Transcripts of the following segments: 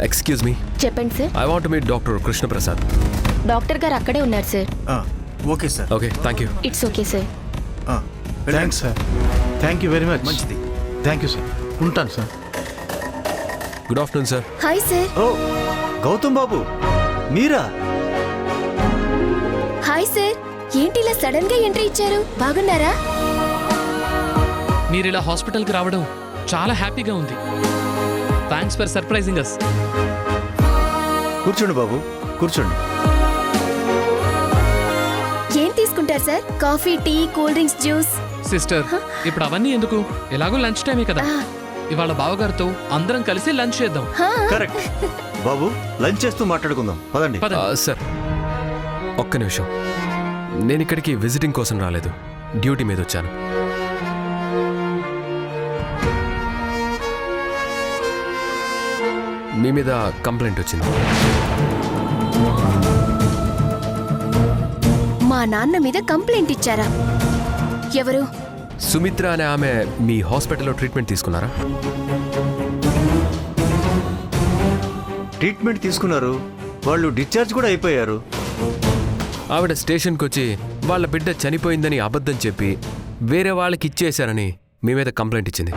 Excuse me. చెప్పండి sir. I want meet doctor Krishna Prasad. Doctor గారు అక్కడే ఉన్నారు sir. Okay sir. Okay, thank you. It's okay sir. Thanks sir. Thank you very much. మంచిది. Thank you sir. ఉంటాను sir. Good afternoon sir. Hi sir. ఓ గౌతమ్ బాబు మీరా? Hi sir. ఏంటి ఇలా sudden గా ఎంట్రీ ఇచ్చారు? బాగున్నారా? మీరు ఇలా హాస్పిటల్కి రావడం చాలా హ్యాపీగా ఉంది. Thanks for surprising us. కూర్చోండి బాబు, కూర్చోండి. ఏం తీసుకుంటారు sir? Coffee, tea, cool drinks, juice? Sister, ఇప్పుడు అవన్నీ ఎందుకు? ఎలాగో లంచ్ టైమే కదా. ఇవాళ బావగారితో అందరం కలిసి లంచ్ చేద్దాం. కరెక్ట్ బాబు, లంచ్ చేస్తూ మాట్లాడుకుందాం పదండి. సార్ ఒక్క నిమిషం. నేను ఇక్కడికి విజిటింగ్ కోసం రాలేదు, డ్యూటీ మీద వచ్చాను. మీ మీద కంప్లైంట్ వచ్చింది. మా నాన్న మీద కంప్లైంట్ ఇచ్చారా? ఎవరు? సుమిత్ర అనే ఆమె మీ హాస్పిటల్లో ట్రీట్మెంట్ తీసుకున్నారా? ట్రీట్మెంట్ తీసుకున్నారు, వాళ్ళు డిశ్చార్జ్ కూడా అయిపోయారు. ఆవిడ స్టేషన్కి వచ్చి వాళ్ళ బిడ్డ చనిపోయిందని అబద్ధం చెప్పి వేరే వాళ్ళకి ఇచ్చేశారని మీ మీద కంప్లైంట్ ఇచ్చింది.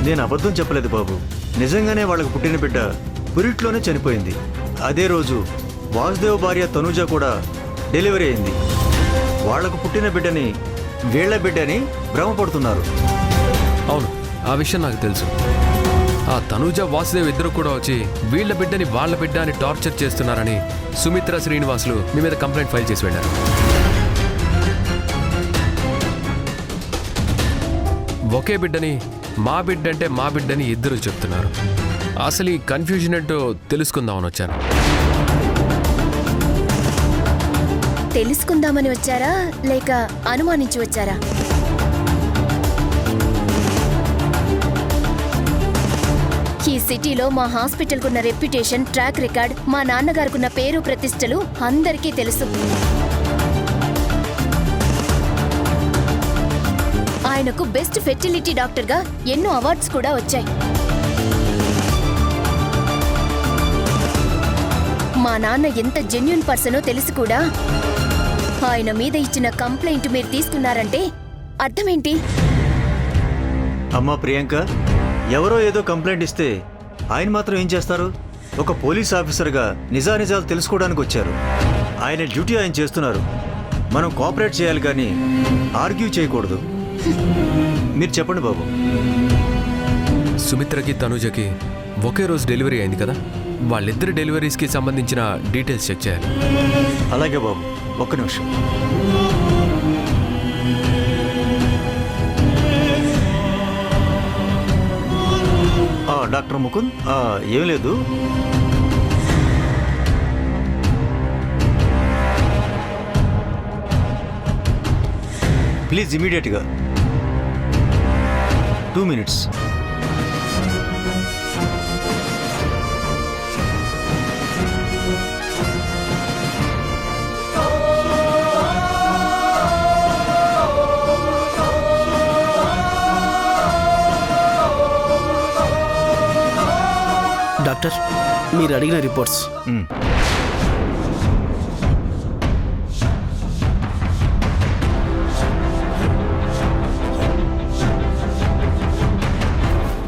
నేను అబద్ధం చెప్పలేదు బాబు, నిజంగానే వాళ్ళకు పుట్టిన బిడ్డ పురిట్లోనే చనిపోయింది. అదే రోజు వాసుదేవ్ భార్య తనుజ కూడా డెలివరీ అయింది. వాళ్లకు పుట్టిన బిడ్డని వీళ్ల బిడ్డని భ్రమపడుతున్నారు. అవును, ఆ విషయం నాకు తెలుసు. ఆ తనుజ వాసుదేవ్ ఇద్దరు కూడా వచ్చి వీళ్ల బిడ్డని వాళ్ళ బిడ్డ అని టార్చర్ చేస్తున్నారని సుమిత్ర శ్రీనివాసులు మీ మీద కంప్లైంట్ ఫైల్ చేసి వెళ్ళారు. ఒకే బిడ్డని మా బిడ్డ అంటే మా బిడ్డని ఇద్దరు చెప్తున్నారు. అసలు ఈ కన్ఫ్యూజన్ ఏంటో తెలుసుకుందామని వచ్చాను. తెలుసుకుందామని వచ్చారా లేక అనుమానించి వచ్చారా? ఈ సిటీలో మా హాస్పిటల్కున్న రెప్యుటేషన్, ట్రాక్ రికార్డ్, మా నాన్నగారుకున్న పేరు ప్రతిష్టలు అందరికీ తెలుసు. ఆయనకు బెస్ట్ ఫెర్టిలిటీ డాక్టర్గా ఎన్నో అవార్డ్స్ కూడా వచ్చాయి. మా నాన్న ఎంత జెన్యూన్ పర్సనో తెలిసి కూడా ఆయన మీద ఇచ్చిన కంప్లైంట్ మీరు తీసుకున్నారంటే అర్థమేంటి? అమ్మా ప్రియాంక, ఎవరో ఏదో కంప్లైంట్ ఇస్తే ఆయన మాత్రం ఏం చేస్తారు? ఒక పోలీస్ ఆఫీసర్గా నిజానిజాలు తెలుసుకోవడానికి వచ్చారు. ఆయన డ్యూటీ ఆయన చేస్తున్నారు. మనం కోఆపరేట్ చేయాలి కానీ ఆర్గ్యూ చేయకూడదు. మీరు చెప్పండి బాబు. సుమిత్రకి తనుజకి ఒకే రోజు డెలివరీ అయింది కదా, వాళ్ళిద్దరి డెలివరీస్కి సంబంధించిన డీటెయిల్స్ చెక్ చేయాలి. అలాగే బాబు, ఒక్క నిమిషం. డాక్టర్ ముకుంద్, ఏం లేదు, ప్లీజ్ ఇమీడియట్గా 2 minutes. డాక్టర్, మీరు అడిగిన రిపోర్ట్స్.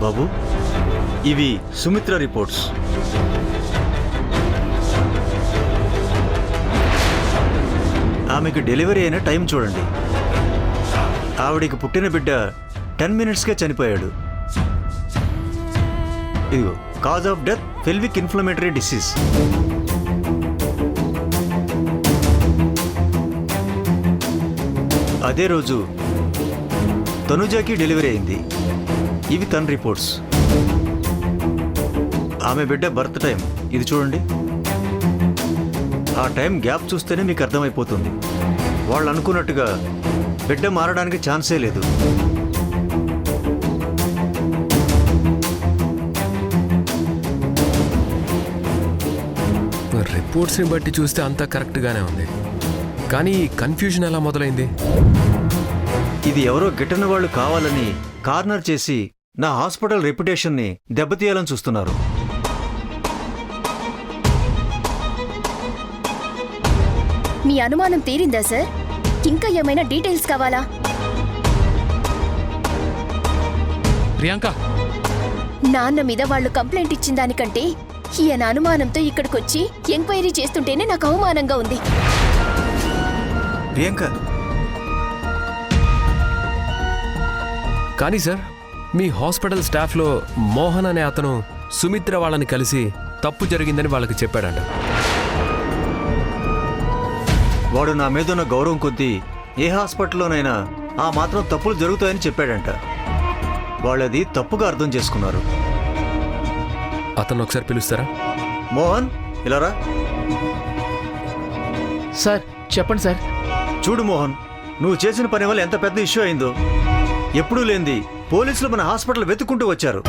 బాబు, ఇవి సుమిత్ర రిపోర్ట్స్. ఆమెకు డెలివరీ అయిన టైం చూడండి. ఆవిడికి పుట్టిన బిడ్డ 10 minutesకే చనిపోయాడు. ఇదిగో, cause of death pelvic inflammatory disease. అదే రోజు తనుజాకి డెలివరీ అయింది. ఇవి తన రిపోర్ట్స్. ఆమె బిడ్డ బర్త్ టైం ఇది చూడండి. ఆ టైం గ్యాప్ చూస్తేనే మీకు అర్థమైపోతుంది. వాళ్ళు అనుకున్నట్టుగా బిడ్డ మారడానికి ఛాన్సే లేదు. రిపోర్ట్స్ని బట్టి చూస్తే అంతా కరెక్ట్గానే ఉంది, కానీ ఈ కన్ఫ్యూజన్ ఎలా మొదలైంది? ఇది ఎవరో గిట్టని వాళ్ళు కావాలని కార్నర్ చేసి నా హాస్పిటల్ రెప్యుటేషన్ని దెబ్బతీయాలని చూస్తున్నారు. మీ అనుమానం తీరిందా సార్? ఇంకా ఏమైనా డీటెయిల్స్ కావాలా? ప్రియాంక, నాన్న మీద వాళ్ళు కంప్లైంట్ ఇచ్చిన దానికంటే ఈయన అనుమానంతో ఇక్కడికొచ్చి ఎంక్వైరీ చేస్తుంటేనే నాకు అవమానంగా ఉంది. ప్రియాంక, కానీ సార్, మీ హాస్పిటల్ స్టాఫ్లో మోహన్ అనే అతను సుమిత్ర వాళ్ళని కలిసి తప్పు జరిగిందని వాళ్ళకి చెప్పాడంట. వాడు నా మీద ఉన్న గౌరవం కొద్దీ ఏ హాస్పిటల్లోనైనా ఆ మాత్రం తప్పులు జరుగుతాయని చెప్పాడంట. వాళ్ళది తప్పుగా అర్థం చేసుకున్నారు. అతను ఒకసారి పిలుస్తారా? మోహన్, ఇలా రా. సార్ చెప్పండి సార్. చూడు మోహన్, నువ్వు చేసిన పని వల్ల ఎంత పెద్ద ఇష్యూ అయిందో. ఎప్పుడూ లేనిది పోలీసులు మన హాస్పిటల్ వెతుక్కుంటూ వచ్చారు.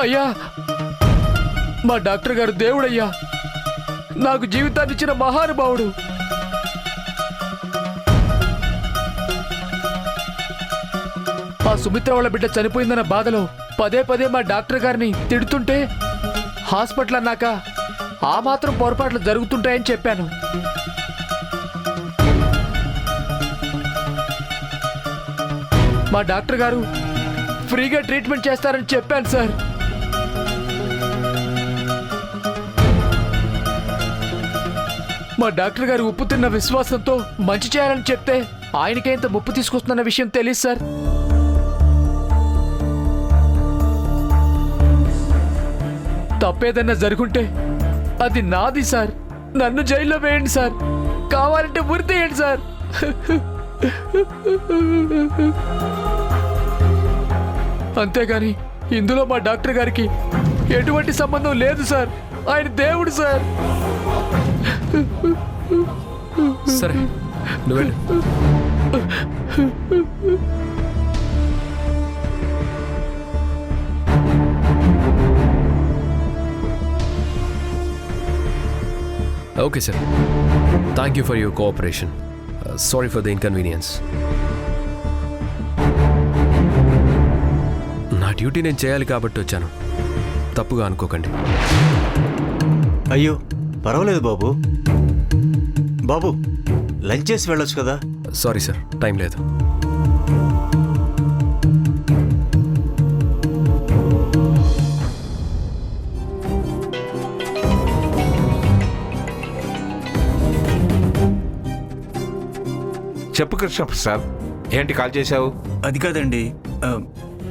అయ్యా, మా డాక్టర్ గారు దేవుడయ్యా, నాకు జీవితాన్ని ఇచ్చిన మహానుభావుడు. ఆ సుమిత్ర వాళ్ళ బిడ్డ చనిపోయిందన్న బాధలో పదే పదే మా డాక్టర్ గారిని తిడుతుంటే హాస్పిటల్ అన్నాక ఆ మాత్రం పొరపాట్లు జరుగుతుంటాయని చెప్పాను. మా డాక్టర్ గారు ఫ్రీగా ట్రీట్మెంట్ చేస్తారని చెప్పాను సార్. మా డాక్టర్ గారు ఉప్పు తిన్న విశ్వాసంతో మంచి చేయాలని చెప్తే ఆయనకే ఇంత ముప్పు తీసుకొస్తున్న విషయం తెలియదు సార్. తప్పేదన్నా జరుగుంటే అది నాది సార్. నన్ను జైల్లో వేయండి సార్, కావాలంటే ఉరి తీయండి సార్. అంతేగాని ఇందులో మా డాక్టర్ గారికి ఎటువంటి సంబంధం లేదు సార్. ఆయన దేవుడు సార్. సరే, నువ్వు వెళ్ళు. Okay sir, thank you for your cooperation. Sorry for the inconvenience. నా డ్యూటీ నేను చేయాలి కాబట్టి వచ్చాను, తప్పుగా అనుకోకండి. అయ్యో పర్వాలేదు బాబు. బాబు, లంచ్ చేసి వెళ్ళొచ్చు కదా. సారీ సార్, టైం లేదు. చెప్పు కృష్ణప్రసాద్, ఏంటి కాల్ చేశావు? అది కాదండి,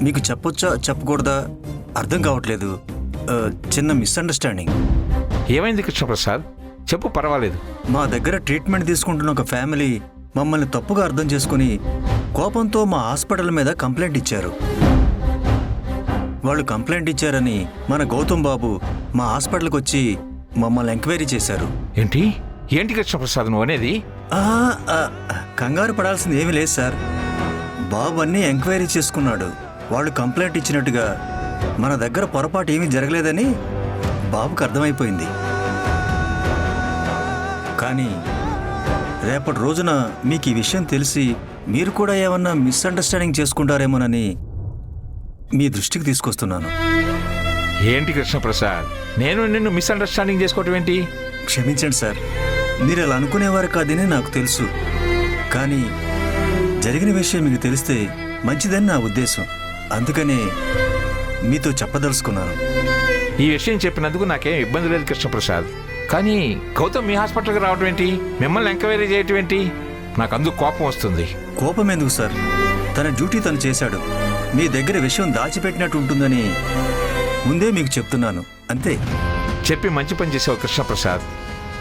మీకు చెప్పొచ్చా చెప్పకూడదా అర్థం కావట్లేదు. చిన్న మిస్అండర్స్టాండింగ్. ఏమైంది కృష్ణప్రసాద్? చెప్పు, పర్వాలేదు. మా దగ్గర ట్రీట్మెంట్ తీసుకుంటున్న ఒక ఫ్యామిలీ మమ్మల్ని తప్పుగా అర్థం చేసుకుని కోపంతో మా హాస్పిటల్ మీద కంప్లైంట్ ఇచ్చారు. వాళ్ళు కంప్లైంట్ ఇచ్చారని మన గౌతమ్ బాబు మా హాస్పిటల్కి వచ్చి మమ్మల్ని ఎంక్వైరీ చేశారు. ఏంటి ఏంటి కృష్ణప్రసాద్ నువ్వు అనేది? కంగారు పడాల్సింది ఏమీ లేదు సార్. బాబు అన్నీ ఎంక్వైరీ చేసుకున్నాడు. వాళ్ళు కంప్లైంట్ ఇచ్చినట్టుగా మన దగ్గర పొరపాటు ఏమీ జరగలేదని బాబుకు అర్థమైపోయింది. కానీ రేపటి రోజున మీకు ఈ విషయం తెలిసి మీరు కూడా ఏమన్నా మిస్అండర్స్టాండింగ్ చేసుకుంటారేమోనని మీ దృష్టికి తీసుకొస్తున్నాను. ఏంటి కృష్ణప్రసాద్, నేను నిన్ను మిస్అండర్స్టాండింగ్ చేసుకోవటం ఏంటి? క్షమించండి సార్, మీరు అలా అనుకునేవారు కాదని నాకు తెలుసు. కానీ జరిగిన విషయం మీకు తెలిస్తే మంచిదని నా ఉద్దేశం. అందుకనే మీతో చెప్పదలుచుకున్నాను. ఈ విషయం చెప్పినందుకు నాకేం ఇబ్బంది లేదు కృష్ణప్రసాద్. కానీ గౌతమ్ మీ హాస్పిటల్కి రావడం ఏంటి, మిమ్మల్ని ఎంక్వైరీ చేయటం ఏంటి? నాకు అందుకు కోపం వస్తుంది. కోపం ఎందుకు సార్? తన డ్యూటీ తను చేశాడు. మీ దగ్గర విషయం దాచిపెట్టినట్టు ఉంటుందని ముందే మీకు చెప్తున్నాను, అంతే. చెప్పి మంచి పని చేసావు కృష్ణప్రసాద్.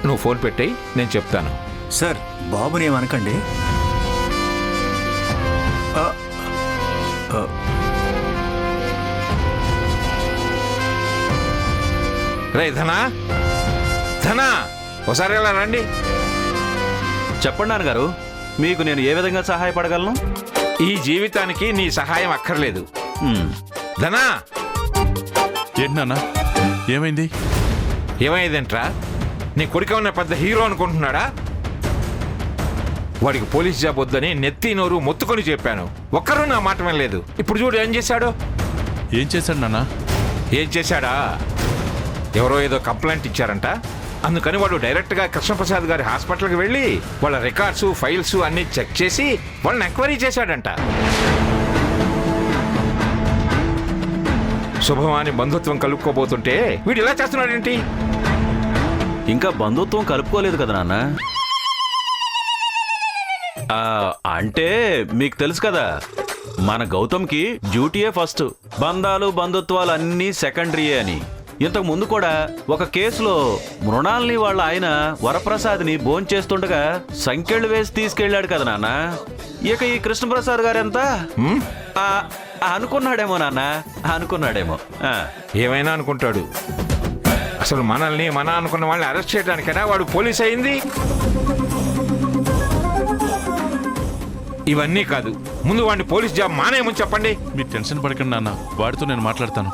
నువ్వు ఫోన్ పెట్టేయి, నేను చెప్తాను. సార్, బాబుని ఏమనకండి. రే ధనా, ధనా, ఒకసారి ఇలా రండి. చెప్పండి నాన్నగారు, మీకు నేను ఏ విధంగా సహాయపడగలను? ఈ జీవితానికి నీ సహాయం అక్కర్లేదు. మ్మ్. ధనా, ఏంటి నాన్న, ఏమైంది? ఏమైందంట్రా? నీ కొడుకు ఉన్న పెద్ద హీరో అనుకుంటున్నాడా? వాడికి పోలీస్ జాబ్ వద్దని నెత్తి నోరు మొత్తుకొని చెప్పాను, ఒక్కరూ నా మాట వినలేదు. ఇప్పుడు చూడు ఏం చేశాడు. ఏం చేశాడు నాన్న? ఏం చేశాడా? ఎవరో ఏదో కంప్లైంట్ ఇచ్చారంట, అందుకని వాడు డైరెక్ట్గా కృష్ణప్రసాద్ గారి హాస్పిటల్కి వెళ్ళి వాళ్ళ రికార్డ్స్ ఫైల్స్ అన్నీ చెక్ చేసి వాళ్ళని ఎంక్వైరీ చేశాడంట. శుభమాని బంధుత్వం కలుపుకోబోతుంటే వీడు ఇలా చేస్తున్నాడేంటి? ఇంకా బంధుత్వం కలుపుకోలేదు కదా నాన్న. అంటే మీకు తెలుసు కదా, మన గౌతమ్కి డ్యూటీయే ఫస్ట్, బంధాలు బంధుత్వాలు అన్నీ సెకండరీయే అని. ఇంతకు ముందు కూడా ఒక కేసులో మృణాల్ని వాళ్ళ ఆయన వరప్రసాద్ని భోంచేస్తుండగా సంకెళ్ళు వేసి తీసుకెళ్ళాడు కదా నాన్న. ఇక ఈ కృష్ణప్రసాద్ గారెంత అనుకున్నాడేమో నాన్న, అనుకున్నాడేమో. ఏమైనా అనుకుంటాడు. అసలు మనల్ని అనుకున్న వాళ్ళని అరెస్ట్ చేయడానికైనా వాడు పోలీస్ అయింది. ఇవన్నీ కాదు, ముందు వాడిని పోలీస్ జాబ్ మానేయమని చెప్పండి. మీరు టెన్షన్ పడకండి నాన్న, వాడితో నేను మాట్లాడతాను.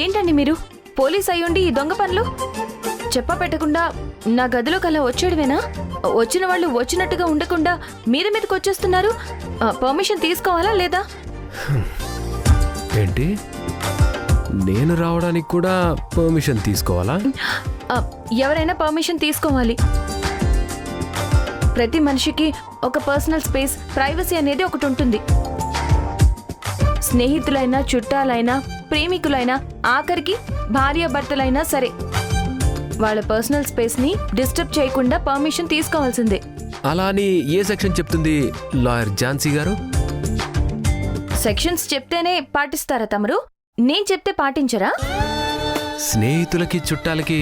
ఏంటండి మీరు పోలీస్ అయ్యుండి ఈ దొంగ పనులు చెప్ప పెట్టకుండా నా గదిలోకి అలా వచ్చేయడమేనా? వచ్చిన వాళ్ళు వచ్చినట్టుగా ఉండకుండా మీదకి వచ్చేస్తున్నారు. పర్మిషన్ తీసుకోవాలా లేదా? ఏంటి, నేను రావడానికి కూడా పర్మిషన్ తీసుకోవాలా? ఎవరైనా పర్మిషన్ తీసుకోవాలి. ప్రతి మనిషికి ఒక పర్సనల్ స్పేస్, ప్రైవసీ అనేది ఒకటి ఉంటుంది. స్నేహితులైనా, చుట్టాలైనా, ప్రేమికులైనా, ఆఖరికి భార్యాభర్తలైనా సరే వాళ్ళ పర్సనల్ స్పేస్ ని డిస్టర్బ్ చేయకుండా పర్మిషన్ తీసుకోవాల్సిందే. అలా అని ఏ సెక్షన్ చెప్తుంది లాయర్ ఝాన్సీ గారు? సెక్షన్స్ చెప్తేనే పాటిస్తారా తమరు? నేను చెప్తే పాటించరా? స్నేహితులకి, చుట్టాలకి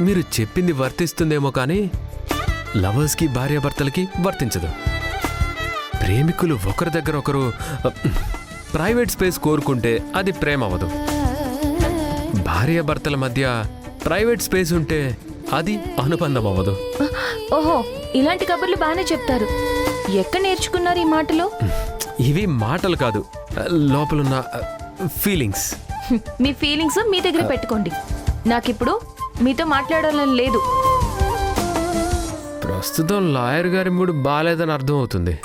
మీరు చెప్పింది వర్తిస్తుందేమో కానీ లవర్స్కి, భార్యాభర్తలకి వర్తించదు. ప్రేమికులు ఒకరి దగ్గర ఒకరు ప్రైవేట్ స్పేస్ కోరుకుంటే అది ప్రేమ అవ్వదు. భార్యాభర్తల మధ్య ప్రైవేట్ స్పేస్ ఉంటే అది అనుబంధం అవ్వదు. ఓహో, ఇలాంటి కబుర్లు బాగానే చెప్తారు. ఎక్కడ నేర్చుకున్నారు ఈ మాటలు? ఇవి మాటలు కాదు, లోపలున్న ఫీలింగ్స్. మీ ఫీలింగ్స్ మీ దగ్గర పెట్టుకోండి. నాకిప్పుడు మీతో మాట్లాడాలని లేదు. ప్రస్తుతం లాయర్ గారి మూడు బాలేదని అర్థం అవుతుంది.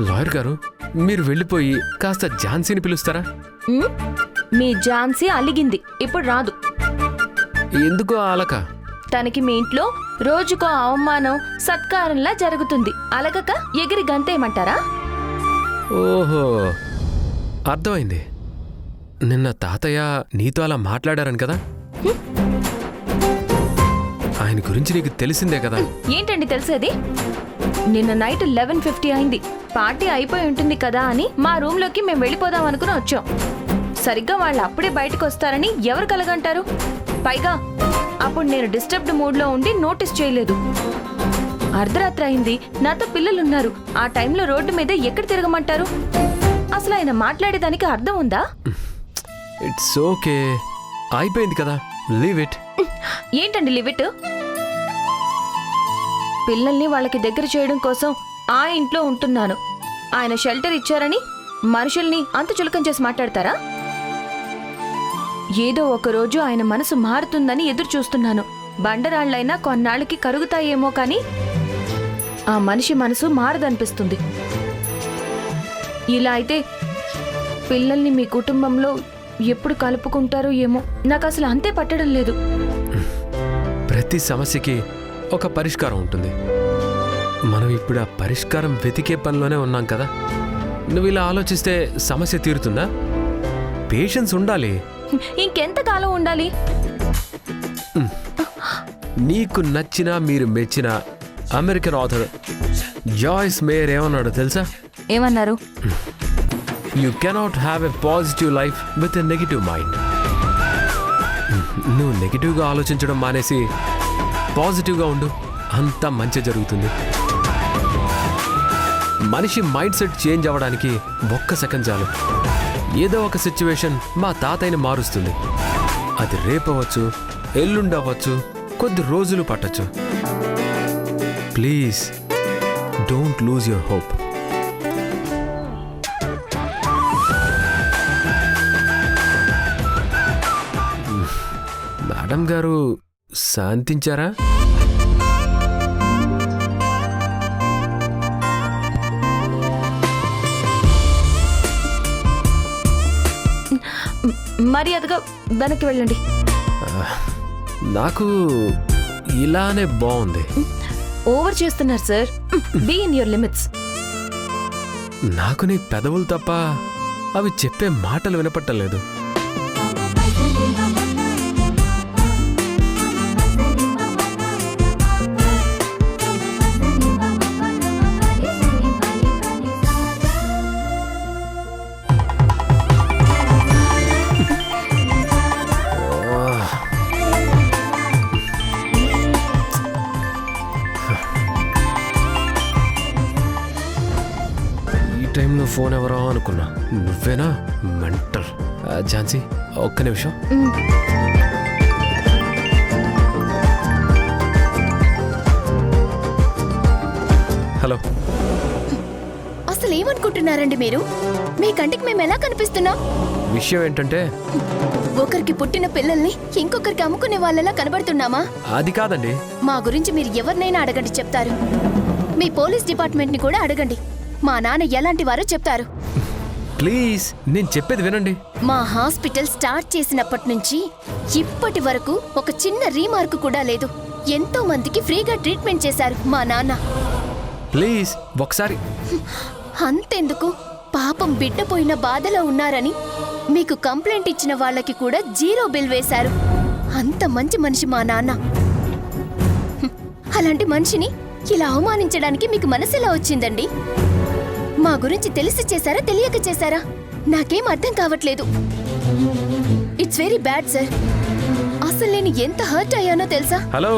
లాయర్ గారు, మీరు వెళ్ళిపోయి కాస్త ఝాన్సీని పిలుస్తారా? మీ ఝాన్సీ అలిగింది, ఇప్పుడు రాదు. ఎందుకో అలక? తనకి మీ ఇంట్లో రోజుకో అవమానం సత్కారంలా జరుగుతుంది. అలగక ఎగిరి గంతేయమంటారా? ఓహో, అర్థమైంది. నిన్న తాతయ్య నీతో అలా మాట్లాడారని కదా? ఆయన గురించి నీకు తెలిసిందే కదా? ఏంటండి తెలిసేది? నిన్న నైట్ 11:50 అయింది. పార్టీ అయిపోయి ఉంటుంది కదా అని మా రూమ్ లోకి మేము వెళ్ళిపోదాం అనుకుని వచ్చాం. సరిగ్గా వాళ్ళు అప్పుడే బయటకు వస్తారని ఎవరు కలగంటారు? పైగా అప్పుడు నేను డిస్టర్బ్డ్ మూడ్ లో ఉండి నోటీస్ చేయలేదు. అర్ధరాత్రి అయింది, నాతో పిల్లలున్నారు. ఆ టైంలో రోడ్డు మీద ఎక్కడ తిరగమంటారు? అసలు ఆయన మాట్లాడేదానికి అర్థం ఉందా? ఇట్స్ ఓకే, అయిపోయింది కదా, లీవ్ ఇట్. ఏంటండి లిమిట్? పిల్లల్ని వాళ్ళకి దగ్గర చేయడం కోసం ఆ ఇంట్లో ఉంటున్నాను. ఆయన షెల్టర్ ఇచ్చారని మనుషుల్ని అంత చులకం చేసి మాట్లాడతారా? ఏదో ఒక రోజు ఆయన మనసు మారుతుందని ఎదురు చూస్తున్నాను. బండరాళ్లైనా కొన్నాళ్ళకి కరుగుతాయేమో కానీ ఆ మనిషి మనసు మారదనిపిస్తుంది. ఇలా అయితే పిల్లల్ని మీ కుటుంబంలో ఎప్పుడు కలుపుకుంటారో ఏమో, నాకు అసలు అంతే పట్టడం లేదు. ప్రతి సమస్యకి ఒక పరిష్కారం ఉంటుంది. మనం ఇప్పుడు ఆ పరిష్కారం వెతికే పనిలోనే ఉన్నాం కదా. నువ్వు ఇలా ఆలోచిస్తే సమస్య తీరుతుందా? పేషెన్స్ ఉండాలి. ఇంకెంత కాలం ఉండాలి? నీకు నచ్చిన, మీరు మెచ్చిన అమెరికన్ ఆథర్ జాయిస్ మేయర్ ఏమన్నాడో తెలుసా? ఏమన్నారు? You cannot have a positive life with a negative mind. నువ్వు నెగిటివ్గా ఆలోచించడం మానేసి పాజిటివ్గా ఉండు, అంతా మంచి జరుగుతుంది. మనిషి మైండ్ సెట్ చేంజ్ అవ్వడానికి ఒక్క సెకండ్ చాలు. ఏదో ఒక సిచ్యువేషన్ మా తాతయ్యని మారుస్తుంది. అది రేపవచ్చు, ఎల్లుండవచ్చు, కొద్ది రోజులు పట్టచ్చు. Please don't lose your hope. Madam గారు శాంతించారా? మర్యాదగా వెనక్కి వెళ్ళండి. నాకు ఇలానే బాగుంది. ఓవర్ చేస్తున్నారు sir. Be in your limits. నాకు నీ పెదవులు తప్ప అవి చెప్పే మాటలు వినపట్టలేదు. టైంలో ఫోన్ ఎవరో అనుకున్నా, నువ్వేనా? మెంటల్. ఝాన్సీ ఒక్క నిమిషం. హలో. అసలు ఏమనుకుంటున్నారండి మీరు? మీ కంటికి మేము ఎలా కనిపిస్తున్నాం? విషయం ఏంటంటే, ఒకరికి పుట్టిన పిల్లల్ని ఇంకొకరికి అమ్ముకునే వాళ్ళలా కనబడుతున్నామా? అది కాదండి. మా గురించి మీరు ఎవరినైనా అడగండి, చెప్తారు. మీ పోలీస్ డిపార్ట్మెంట్ ని కూడా అడగండి, మా నాన్న ఎలాంటి వారో చెప్తారు. ప్లీజ్ నేను చెప్పేది వినండి. మా హాస్పిటల్ స్టార్ట్ చేసినప్పటి నుంచి ఇప్పటి వరకు ఒక చిన్న రీమార్క్ కూడా లేదు. ఎంతో మందికి ఫ్రీగా ట్రీట్మెంట్ చేశారు మా నాన్న. ప్లీజ్ ఒకసారి. అంతెందుకు, పాపం బిడ్డ పోయిన బాధలో ఉన్నారని మీకు కంప్లైంట్ ఇచ్చిన వాళ్ళకి కూడా 0 బిల్ వేశారు. అంత మంచి మనిషి మా నాన్న. అలాంటి మనిషిని ఇలా అవమానించడానికి మీకు మనసెలా వచ్చిందండి? మా గురించి తెలిసి చేశారా, తెలియక చేశారా? నాకేం అర్థం కావట్లేదు. It's very bad sir. అసలు నేను ఎంత హర్ట్ అయ్యానో తెలుసా? హలో,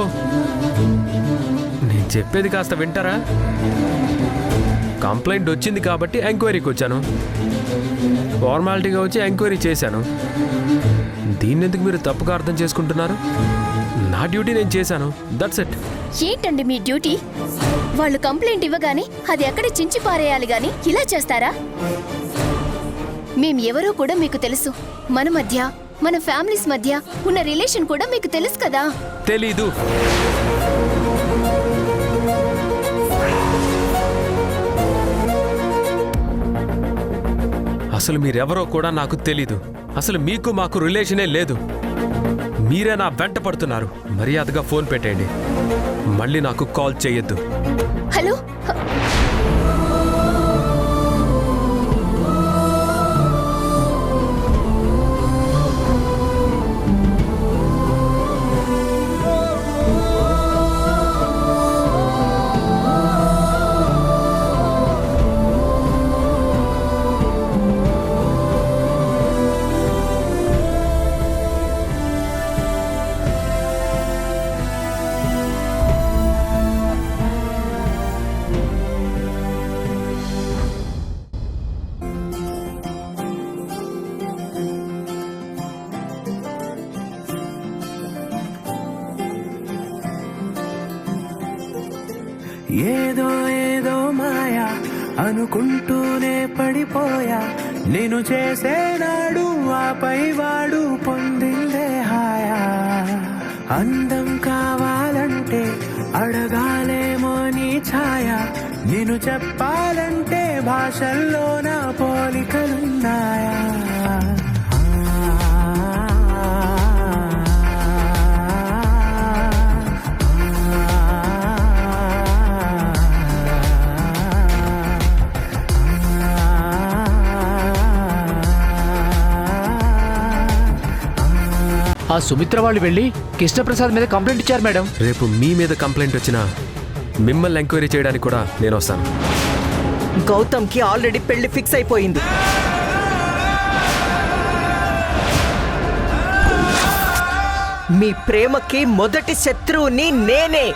నేను చెప్పేది కాస్త వింటారా? కంప్లైంట్ వచ్చింది కాబట్టి ఎంక్వైరీకి వచ్చాను. ఫార్మాలిటీగా వచ్చి ఎంక్వైరీ చేశాను. దీన్ని ఎందుకు మీరు తప్పుగా అర్థం చేసుకుంటున్నారు? నా డ్యూటీ నేను చేశాను, దట్స్ ఇట్. ఏంటండి మీ డ్యూటీ? వాళ్ళు కంప్లైంట్ ఇవ్వగానే అది అక్కడే చించి పారేయాలి గాని ఇలా చేస్తారా? మేం ఎవరో కూడా మీకు తెలుసు. మన మధ్య, మన ఫ్యామిలీస్ మధ్య ఉన్న రిలేషన్ కూడా మీకు తెలుసు కదా. తెలీదు. అసలు మీరెవరో కూడా నాకు తెలీదు. అసలు మీకు మాకు రిలేషనే లేదు. మీరే నా వెంట పడుతున్నారు. మర్యాదగా ఫోన్ పెట్టేయండి. మళ్ళీ నాకు కాల్ చేయొద్దు. హలో, ఏదో ఏదో మాయా అనుకుంటూనే పడిపోయా నేను చేసేనాడు ఆపై వాడు పొందిందే హాయా అందం కావాలంటే అడగాలేమో నీ ఛాయ నేను చెప్పాలంటే భాషల్లో నా పోలికలున్నాయా ఆ సుమిత్ర వాళ్ళు వెళ్ళి కృష్ణప్రసాద్ మీద కంప్లైంట్ ఇచ్చారు మేడం. రేపు మీ మీద కంప్లైంట్ వచ్చినా మిమ్మల్ని ఎంక్వైరీ చేయడానికి కూడా నేను వస్తాను. గౌతమ్కి ఆల్రెడీ పెళ్లి ఫిక్స్ అయిపోయింది. మీ ప్రేమకి మొదటి శత్రువుని నేనే.